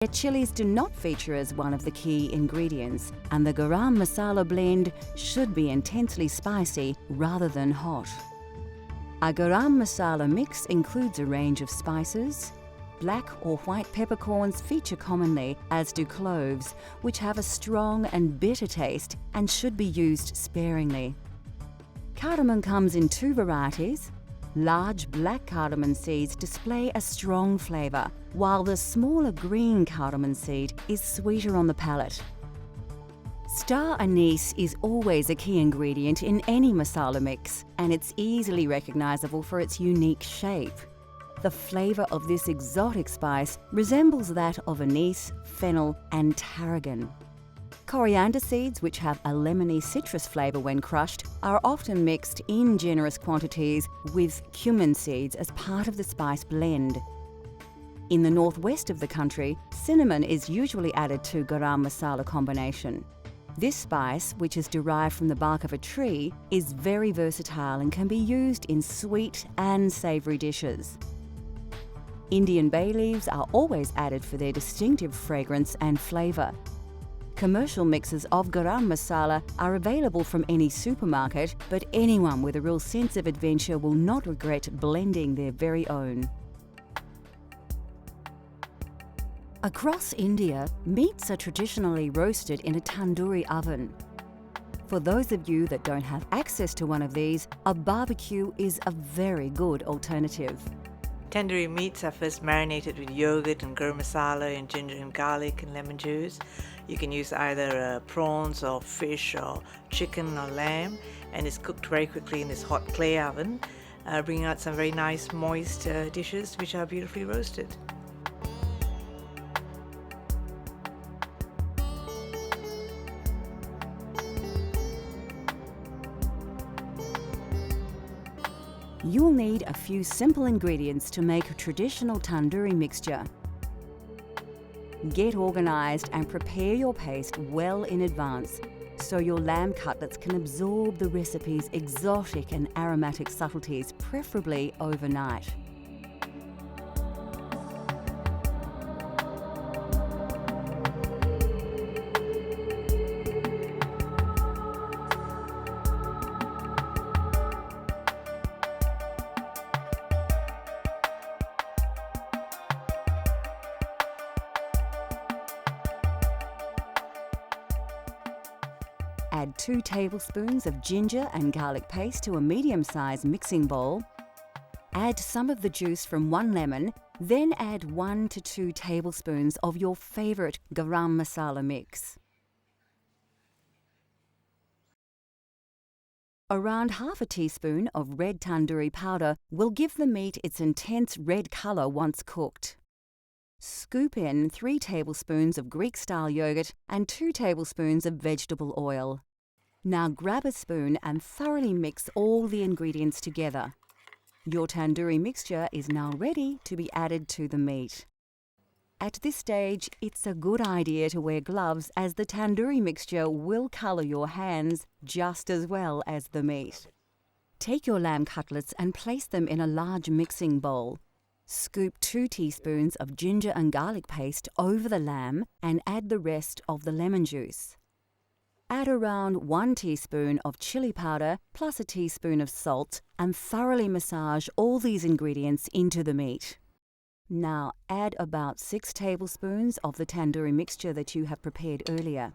Yet chilies do not feature as one of the key ingredients, and the garam masala blend should be intensely spicy rather than hot. A garam masala mix includes a range of spices. Black or white peppercorns feature commonly, as do cloves, which have a strong and bitter taste and should be used sparingly. Cardamom comes in two varieties. Large black cardamom seeds display a strong flavour, while the smaller green cardamom seed is sweeter on the palate. Star anise is always a key ingredient in any masala mix, and it's easily recognisable for its unique shape. The flavour of this exotic spice resembles that of anise, fennel and tarragon. Coriander seeds, which have a lemony citrus flavour when crushed, are often mixed in generous quantities with cumin seeds as part of the spice blend. In the northwest of the country, cinnamon is usually added to garam masala combination. This spice, which is derived from the bark of a tree, is very versatile and can be used in sweet and savoury dishes. Indian bay leaves are always added for their distinctive fragrance and flavour. Commercial mixes of garam masala are available from any supermarket, but anyone with a real sense of adventure will not regret blending their very own. Across India, meats are traditionally roasted in a tandoori oven. For those of you that don't have access to one of these, a barbecue is a very good alternative. Tandoori meats are first marinated with yogurt and garam masala and ginger and garlic and lemon juice. You can use either prawns or fish or chicken or lamb, and it's cooked very quickly in this hot clay oven, bringing out some very nice moist dishes which are beautifully roasted. You'll need a few simple ingredients to make a traditional tandoori mixture. Get organised and prepare your paste well in advance so your lamb cutlets can absorb the recipe's exotic and aromatic subtleties, preferably overnight. Add 2 tablespoons of ginger and garlic paste to a medium-sized mixing bowl. Add some of the juice from 1 lemon, then add 1 to 2 tablespoons of your favourite garam masala mix. Around half a teaspoon of red tandoori powder will give the meat its intense red colour once cooked. Scoop in 3 tablespoons of Greek-style yogurt and 2 tablespoons of vegetable oil. Now grab a spoon and thoroughly mix all the ingredients together. Your tandoori mixture is now ready to be added to the meat. At this stage, it's a good idea to wear gloves, as the tandoori mixture will colour your hands just as well as the meat. Take your lamb cutlets and place them in a large mixing bowl. Scoop 2 teaspoons of ginger and garlic paste over the lamb and add the rest of the lemon juice. Add around 1 teaspoon of chili powder plus a teaspoon of salt and thoroughly massage all these ingredients into the meat. Now add about 6 tablespoons of the tandoori mixture that you have prepared earlier.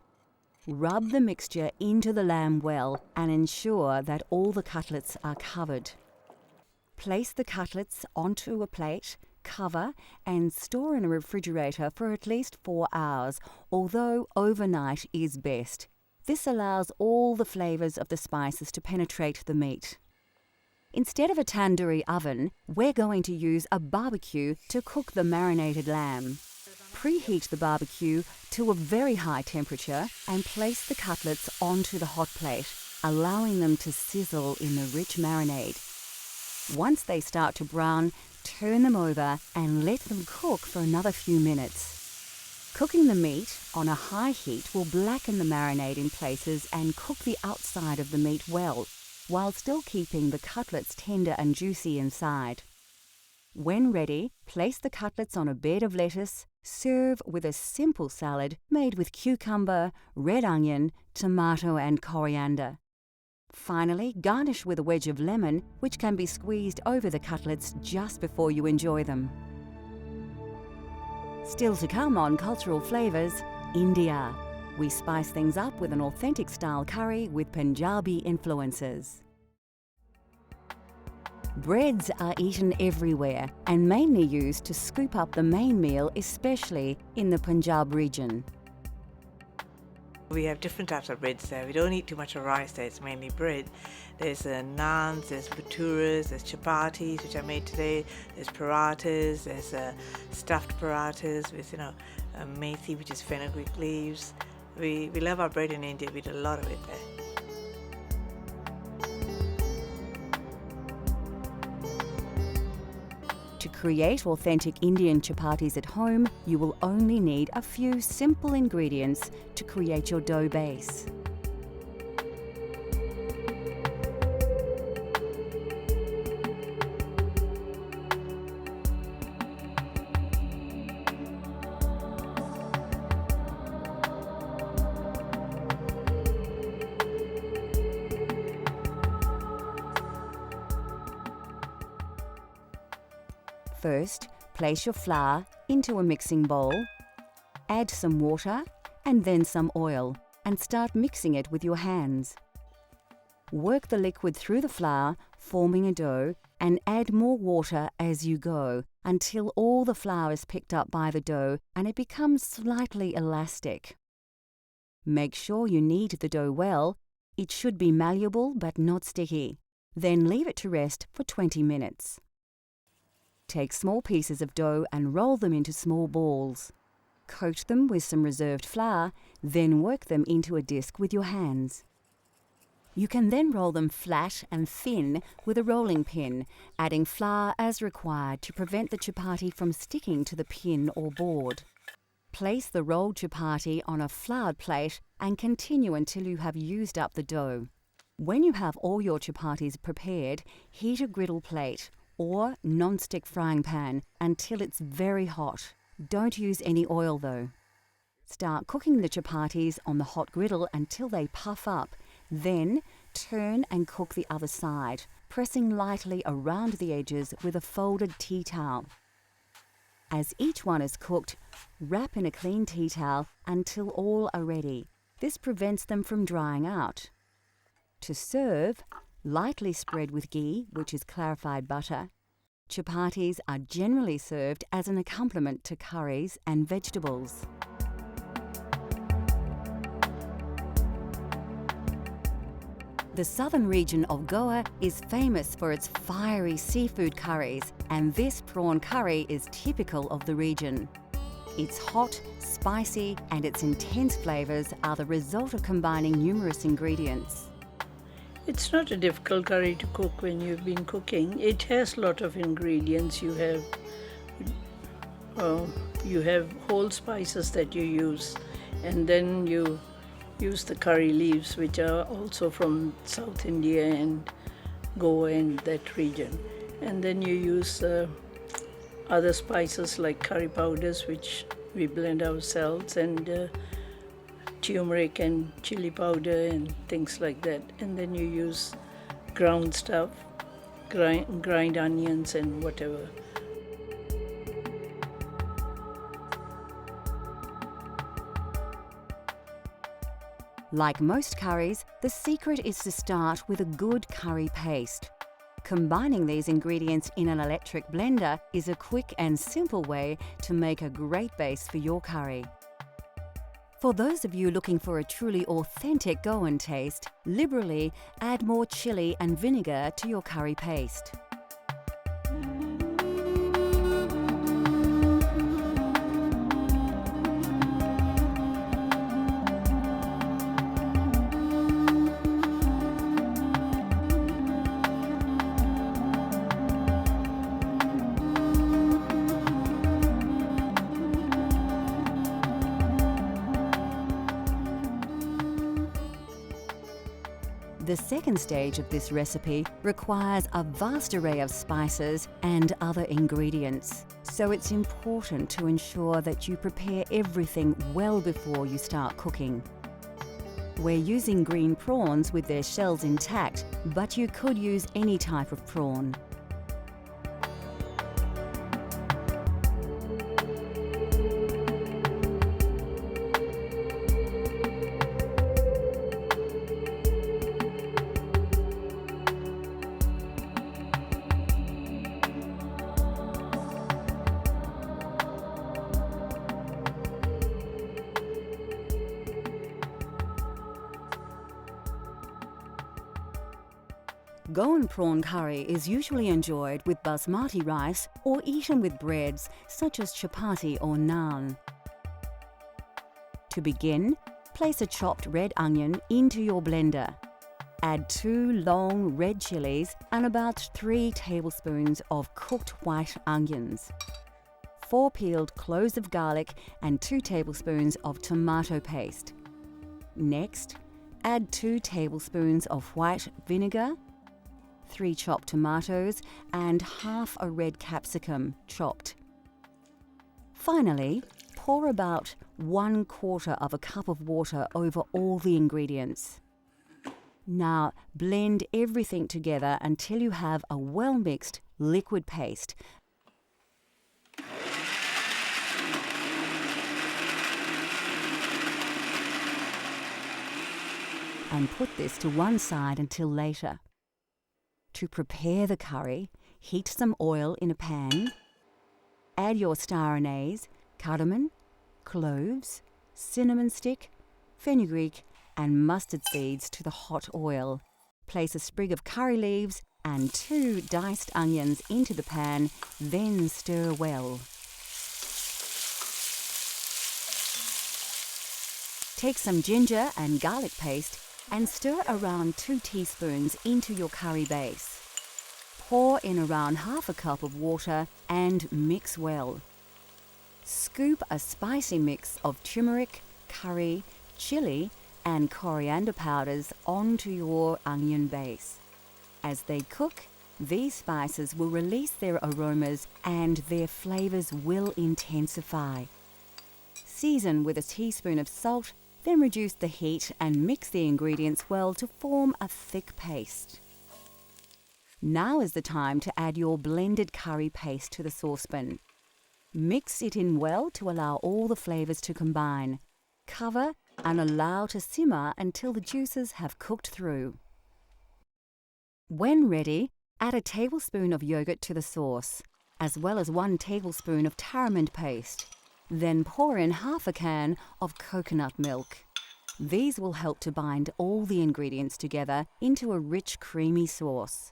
Rub the mixture into the lamb well and ensure that all the cutlets are covered. Place the cutlets onto a plate, cover and store in a refrigerator for at least 4 hours, although overnight is best. This allows all the flavours of the spices to penetrate the meat. Instead of a tandoori oven, we're going to use a barbecue to cook the marinated lamb. Preheat the barbecue to a very high temperature and place the cutlets onto the hot plate, allowing them to sizzle in the rich marinade. Once they start to brown, turn them over and let them cook for another few minutes. Cooking the meat on a high heat will blacken the marinade in places and cook the outside of the meat well, while still keeping the cutlets tender and juicy inside. When ready, place the cutlets on a bed of lettuce, Serve with a simple salad made with cucumber, red onion, tomato and coriander. Finally, garnish with a wedge of lemon, which can be squeezed over the cutlets just before you enjoy them. Still to come on Cultural Flavours, India. We spice things up with an authentic style curry with Punjabi influences. Breads are eaten everywhere and mainly used to scoop up the main meal, especially in the Punjab region. We have different types of breads there. We don't eat too much of rice there, it's mainly bread. There's naans, there's bhaturas, there's chapatis, which I made today, there's parathas, there's stuffed parathas with, methi, which is fenugreek leaves. We love our bread in India, we eat a lot of it there. To create authentic Indian chapatis at home, you will only need a few simple ingredients to create your dough base. First, place your flour into a mixing bowl, add some water and then some oil, and start mixing it with your hands. Work the liquid through the flour, forming a dough, and add more water as you go until all the flour is picked up by the dough and it becomes slightly elastic. Make sure you knead the dough well. It should be malleable but not sticky. Then leave it to rest for 20 minutes. Take small pieces of dough and roll them into small balls. Coat them with some reserved flour, then work them into a disc with your hands. You can then roll them flat and thin with a rolling pin, adding flour as required to prevent the chapati from sticking to the pin or board. Place the rolled chapati on a floured plate and continue until you have used up the dough. When you have all your chapatis prepared, heat a griddle plate or non-stick frying pan until it's very hot. Don't use any oil though. Start cooking the chapatis on the hot griddle until they puff up. Then turn and cook the other side, pressing lightly around the edges with a folded tea towel. As each one is cooked, wrap in a clean tea towel until all are ready. This prevents them from drying out. To serve, lightly spread with ghee, which is clarified butter. Chapatis are generally served as an accompaniment to curries and vegetables. The southern region of Goa is famous for its fiery seafood curries, and this prawn curry is typical of the region. It's hot, spicy, and its intense flavours are the result of combining numerous ingredients. It's not a difficult curry to cook when you've been cooking. It has a lot of ingredients. You have whole spices that you use, and then you use the curry leaves, which are also from South India and Goa and that region. And then you use other spices like curry powders, which we blend ourselves, and turmeric and chili powder and things like that. And then you use ground stuff, grind onions and whatever. Like most curries, the secret is to start with a good curry paste. Combining these ingredients in an electric blender is a quick and simple way to make a great base for your curry. For those of you looking for a truly authentic Goan taste, liberally add more chili and vinegar to your curry paste. The second stage of this recipe requires a vast array of spices and other ingredients. So it's important to ensure that you prepare everything well before you start cooking. We're using green prawns with their shells intact, but you could use any type of prawn. Goan prawn curry is usually enjoyed with basmati rice or eaten with breads such as chapati or naan. To begin, place a chopped red onion into your blender. Add 2 long red chilies and about 3 tablespoons of cooked white onions, 4 peeled cloves of garlic and 2 tablespoons of tomato paste. Next, add 2 tablespoons of white vinegar, 3 chopped tomatoes and half a red capsicum chopped. Finally, pour about 1/4 of a cup of water over all the ingredients. Now blend everything together until you have a well-mixed liquid paste. And put this to one side until later. To prepare the curry, heat some oil in a pan. Add your star anise, cardamom, cloves, cinnamon stick, fenugreek and mustard seeds to the hot oil. Place a sprig of curry leaves and 2 diced onions into the pan, then stir well. Take some ginger and garlic paste and stir around 2 teaspoons into your curry base. Pour in around half a cup of water and mix well. Scoop a spicy mix of turmeric, curry, chili and coriander powders onto your onion base. As they cook, these spices will release their aromas and their flavors will intensify. Season with a teaspoon of salt, then reduce the heat and mix the ingredients well to form a thick paste. Now is the time to add your blended curry paste to the saucepan. Mix it in well to allow all the flavors to combine. Cover and allow to simmer until the juices have cooked through. When ready, add a tablespoon of yogurt to the sauce, as well as 1 tablespoon of tamarind paste. Then pour in half a can of coconut milk. These will help to bind all the ingredients together into a rich, creamy sauce.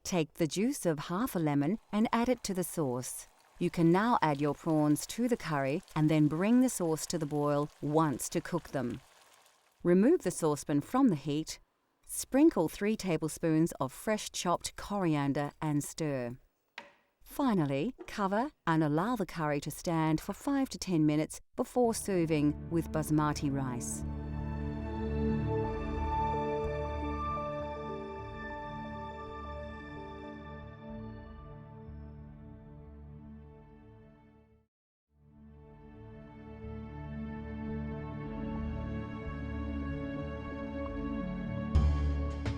Take the juice of half a lemon and add it to the sauce. You can now add your prawns to the curry and then bring the sauce to the boil once to cook them. Remove the saucepan from the heat. Sprinkle 3 tablespoons of fresh chopped coriander and stir. Finally, cover and allow the curry to stand for 5 to 10 minutes before serving with basmati rice.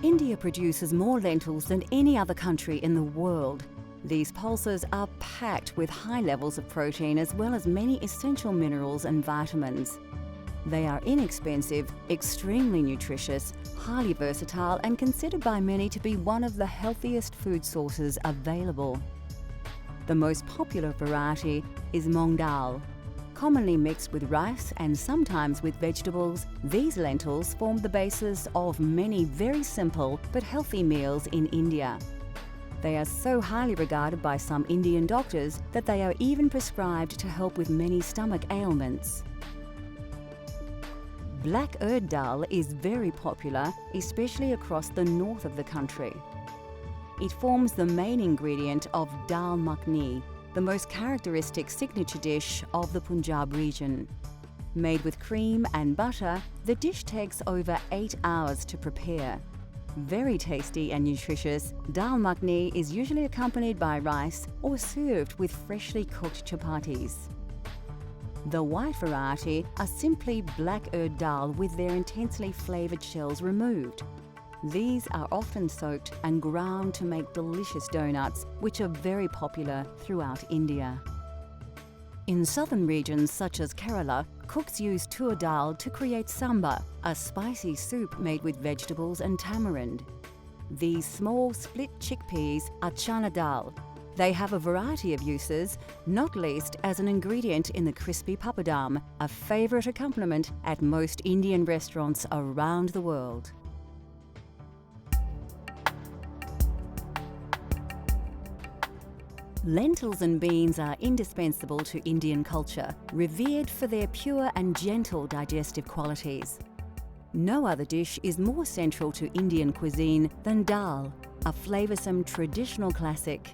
India produces more lentils than any other country in the world. These pulses are packed with high levels of protein as well as many essential minerals and vitamins. They are inexpensive, extremely nutritious, highly versatile and considered by many to be one of the healthiest food sources available. The most popular variety is Moong Dal. Commonly mixed with rice and sometimes with vegetables, these lentils form the basis of many very simple but healthy meals in India. They are so highly regarded by some Indian doctors that they are even prescribed to help with many stomach ailments. Black urd dal is very popular, especially across the north of the country. It forms the main ingredient of dal makhani, the most characteristic signature dish of the Punjab region. Made with cream and butter, the dish takes over 8 hours to prepare. Very tasty and nutritious, dal makhani is usually accompanied by rice or served with freshly cooked chapatis. The white variety are simply black urd dal with their intensely flavoured shells removed. These are often soaked and ground to make delicious donuts, which are very popular throughout India. In southern regions such as Kerala, cooks use tur dal to create sambar, a spicy soup made with vegetables and tamarind. These small split chickpeas are chana dal. They have a variety of uses, not least as an ingredient in the crispy papadam, a favourite accompaniment at most Indian restaurants around the world. Lentils and beans are indispensable to Indian culture, revered for their pure and gentle digestive qualities. No other dish is more central to Indian cuisine than dal, a flavoursome traditional classic.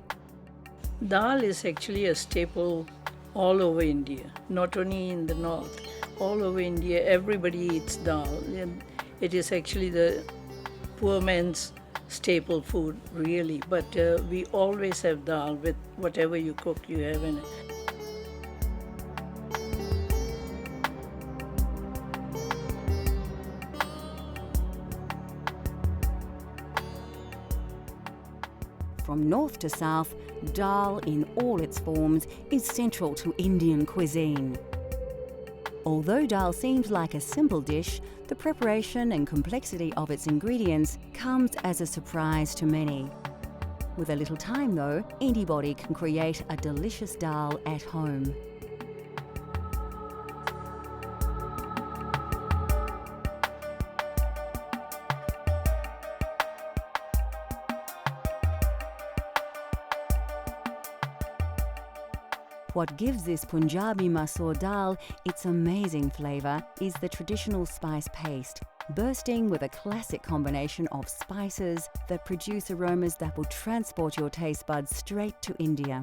Dal is actually a staple all over India, not only in the north. All over India, everybody eats dal. And it is actually the poor man's staple food, really. But we always have dal with whatever you cook, you have in it. From north to south, dal in all its forms is central to Indian cuisine. Although dal seems like a simple dish, the preparation and complexity of its ingredients comes as a surprise to many. With a little time though, anybody can create a delicious dal at home. What gives this Punjabi masoor dal its amazing flavour is the traditional spice paste, bursting with a classic combination of spices that produce aromas that will transport your taste buds straight to India.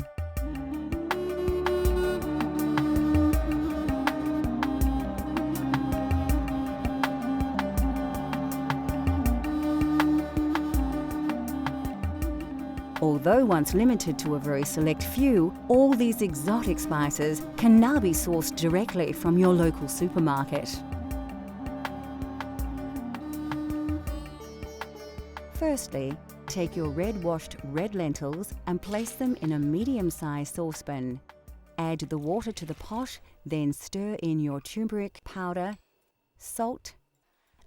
Although once limited to a very select few, all these exotic spices can now be sourced directly from your local supermarket. Firstly, take your washed red lentils and place them in a medium-sized saucepan. Add the water to the pot, then stir in your turmeric powder, salt,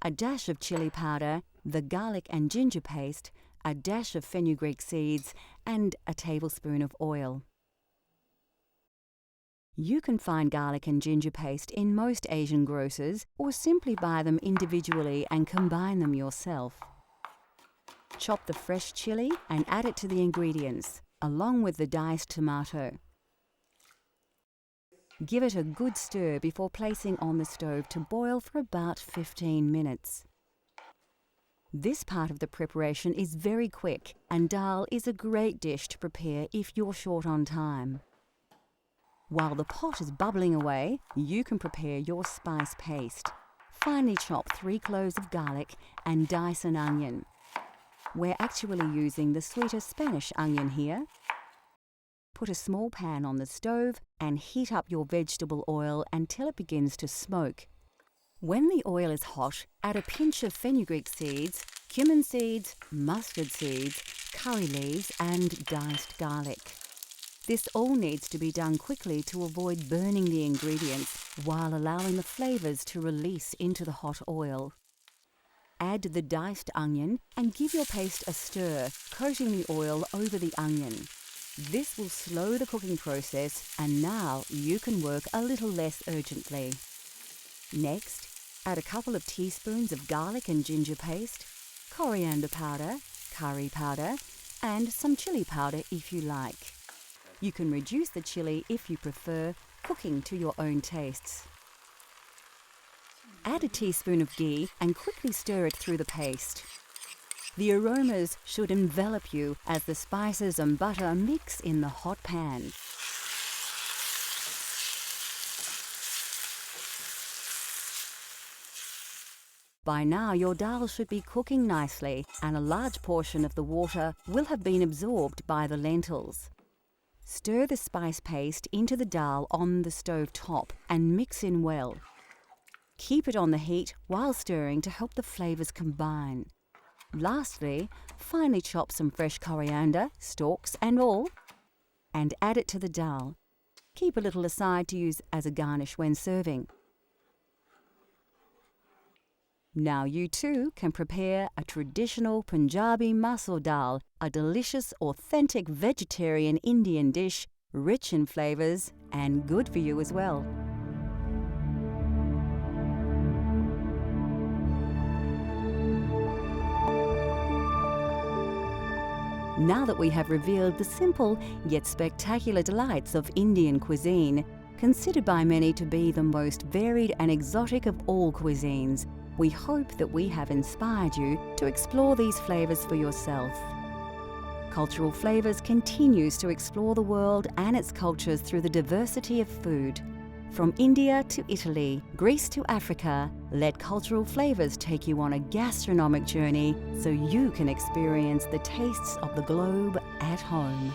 a dash of chili powder, the garlic and ginger paste, a dash of fenugreek seeds, and a tablespoon of oil. You can find garlic and ginger paste in most Asian grocers or simply buy them individually and combine them yourself. Chop the fresh chili and add it to the ingredients, along with the diced tomato. Give it a good stir before placing on the stove to boil for about 15 minutes. This part of the preparation is very quick, and dal is a great dish to prepare if you're short on time. While the pot is bubbling away, you can prepare your spice paste. Finely chop 3 cloves of garlic and dice an onion. We're actually using the sweeter Spanish onion here. Put a small pan on the stove and heat up your vegetable oil until it begins to smoke. When the oil is hot, add a pinch of fenugreek seeds, cumin seeds, mustard seeds, curry leaves, and diced garlic. This all needs to be done quickly to avoid burning the ingredients while allowing the flavours to release into the hot oil. Add the diced onion and give your paste a stir, coating the oil over the onion. This will slow the cooking process, and now you can work a little less urgently. Next, add a couple of teaspoons of garlic and ginger paste, coriander powder, curry powder, and some chili powder if you like. You can reduce the chili if you prefer, cooking to your own tastes. Add a teaspoon of ghee and quickly stir it through the paste. The aromas should envelop you as the spices and butter mix in the hot pan. By now, your dal should be cooking nicely and a large portion of the water will have been absorbed by the lentils. Stir the spice paste into the dal on the stove top and mix in well. Keep it on the heat while stirring to help the flavours combine. Lastly, finely chop some fresh coriander, stalks and all, and add it to the dal. Keep a little aside to use as a garnish when serving. Now you too can prepare a traditional Punjabi masoor dal, a delicious, authentic vegetarian Indian dish, rich in flavours and good for you as well. Now that we have revealed the simple yet spectacular delights of Indian cuisine, considered by many to be the most varied and exotic of all cuisines, we hope that we have inspired you to explore these flavours for yourself. Cultural Flavours continues to explore the world and its cultures through the diversity of food. From India to Italy, Greece to Africa, let Cultural Flavours take you on a gastronomic journey so you can experience the tastes of the globe at home.